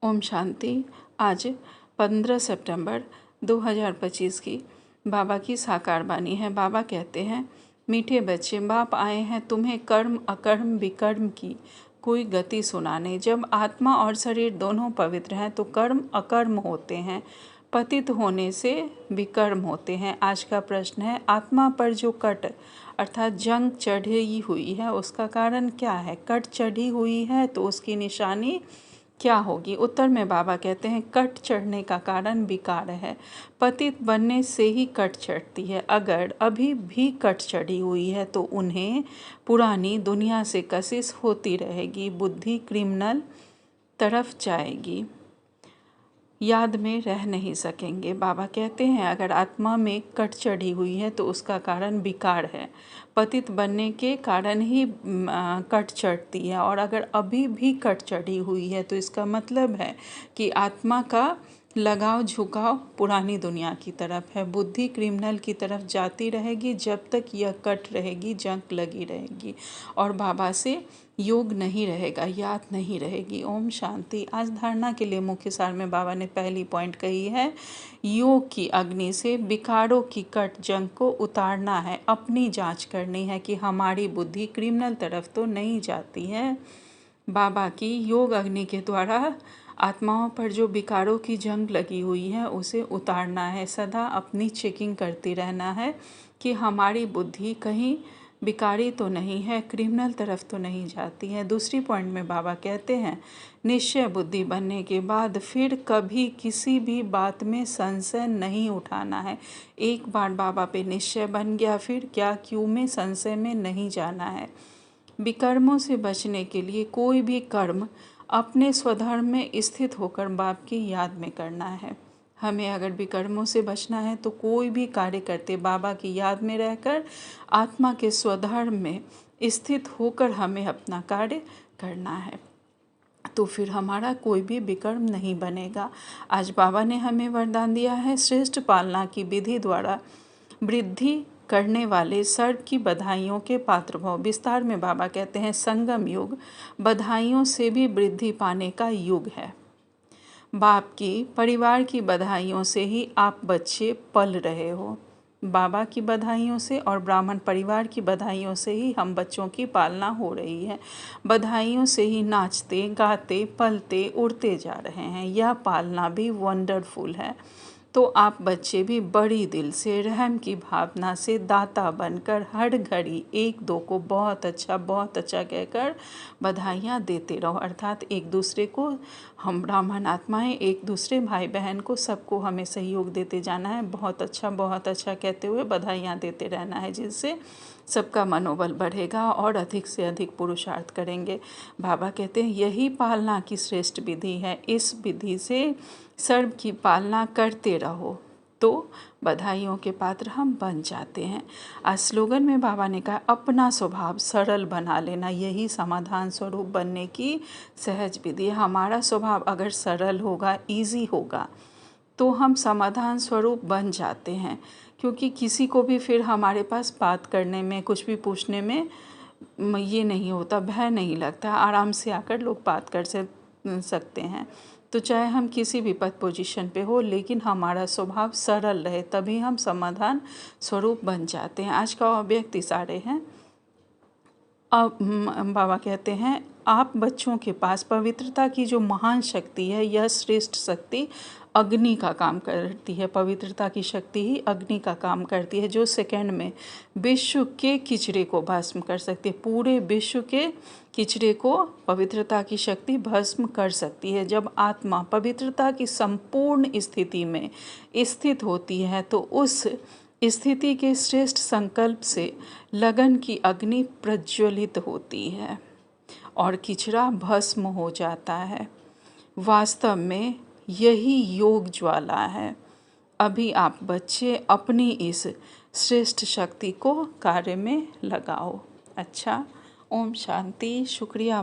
ओम शांति। आज 15 सितंबर 2025 की बाबा की साकार वाणी है। बाबा कहते हैं, मीठे बच्चे, बाप आए हैं तुम्हें कर्म अकर्म विकर्म की कोई गति सुनाने। जब आत्मा और शरीर दोनों पवित्र हैं तो कर्म अकर्म होते हैं, पतित होने से विकर्म होते हैं। आज का प्रश्न है, आत्मा पर जो कट अर्थात जंग चढ़ी हुई है उसका कारण क्या है? कट चढ़ी हुई है तो उसकी निशानी क्या होगी? उत्तर में बाबा कहते हैं, कट चढ़ने का कारण विकार है। पतित बनने से ही कट चढ़ती है। अगर अभी भी कट चढ़ी हुई है तो उन्हें पुरानी दुनिया से कशिश होती रहेगी, बुद्धि क्रिमिनल तरफ जाएगी, याद में रह नहीं सकेंगे। बाबा कहते हैं, अगर आत्मा में कट चढ़ी हुई है तो उसका कारण विकार है। पतित बनने के कारण ही कट चढ़ती है, और अगर अभी भी कट चढ़ी हुई है तो इसका मतलब है कि आत्मा का लगाव झुकाव पुरानी दुनिया की तरफ है। बुद्धि क्रिमिनल की तरफ जाती रहेगी जब तक यह कट रहेगी, जंग लगी रहेगी, और बाबा से योग नहीं रहेगा, याद नहीं रहेगी। ओम शांति। आज धारणा के लिए मुख्य सार में बाबा ने पहली पॉइंट कही है, योग की अग्नि से विकारों की कट जंग को उतारना है। अपनी जांच करनी है कि हमारी बुद्धि क्रिमिनल तरफ तो नहीं जाती है। बाबा की योग अग्नि के द्वारा आत्माओं पर जो विकारों की जंग लगी हुई है उसे उतारना है। सदा अपनी चेकिंग करती रहना है कि हमारी बुद्धि कहीं विकारी तो नहीं है, क्रिमिनल तरफ तो नहीं जाती है। दूसरी पॉइंट में बाबा कहते हैं, निश्चय बुद्धि बनने के बाद फिर कभी किसी भी बात में संशय नहीं उठाना है। एक बार बाबा पे निश्चय बन गया, फिर क्या क्यों में संशय में नहीं जाना है। विकर्मों से बचने के लिए कोई भी कर्म अपने स्वधर्म में स्थित होकर बाप की याद में करना है। हमें अगर विकर्मों से बचना है तो कोई भी कार्य करते बाबा की याद में रहकर आत्मा के स्वधर्म में स्थित होकर हमें अपना कार्य करना है, तो फिर हमारा कोई भी विकर्म नहीं बनेगा। आज बाबा ने हमें वरदान दिया है, श्रेष्ठ पालना की विधि द्वारा वृद्धि करने वाले सर्व की बधाइयों के पात्र भव। विस्तार में बाबा कहते हैं, संगम युग बधाइयों से भी वृद्धि पाने का युग है। बाप की परिवार की बधाइयों से ही आप बच्चे पल रहे हो। बाबा की बधाइयों से और ब्राह्मण परिवार की बधाइयों से ही हम बच्चों की पालना हो रही है। बधाइयों से ही नाचते गाते पलते उड़ते जा रहे हैं। यह पालना भी वंडरफुल है। तो आप बच्चे भी बड़ी दिल से रहम की भावना से दाता बनकर हर घड़ी एक दो को बहुत अच्छा कहकर बधाइयाँ देते रहो। अर्थात एक दूसरे को, हम ब्राह्मण आत्माएं एक दूसरे भाई बहन को सबको हमें सहयोग देते जाना है। बहुत अच्छा कहते हुए बधाइयाँ देते रहना है, जिससे सबका मनोबल बढ़ेगा और अधिक से अधिक पुरुषार्थ करेंगे। बाबा कहते हैं, यही पालना की श्रेष्ठ विधि है। इस विधि से सर्व की पालना करते रहो तो बधाइयों के पात्र हम बन जाते हैं। आज स्लोगन में बाबा ने कहा, अपना स्वभाव सरल बना लेना, यही समाधान स्वरूप बनने की सहज विधि है। हमारा स्वभाव अगर सरल होगा, इजी होगा, तो हम समाधान स्वरूप बन जाते हैं। क्योंकि किसी को भी फिर हमारे पास बात करने में, कुछ भी पूछने में ये नहीं होता, भय नहीं लगता, आराम से आकर लोग बात कर सकते हैं। तो चाहे हम किसी भी पद पोजीशन पे हो, लेकिन हमारा स्वभाव सरल रहे, तभी हम समाधान स्वरूप बन जाते हैं। आज का अव्यक्त इशारे हैं। अब बाबा कहते हैं, आप बच्चों के पास पवित्रता की जो महान शक्ति है, यह श्रेष्ठ शक्ति अग्नि का काम करती है। पवित्रता की शक्ति ही अग्नि का काम करती है, जो सेकंड में विश्व के किचरे को भस्म कर सकती है। पूरे विश्व के किचरे को पवित्रता की शक्ति भस्म कर सकती है। जब आत्मा पवित्रता की संपूर्ण स्थिति में स्थित होती है तो उस स्थिति के श्रेष्ठ संकल्प से लगन की अग्नि प्रज्वलित होती है और किचरा भस्म हो जाता है। वास्तव में यही योग ज्वाला है। अभी आप बच्चे अपनी इस श्रेष्ठ शक्ति को कार्य में लगाओ। अच्छा, ओम शांति। शुक्रिया।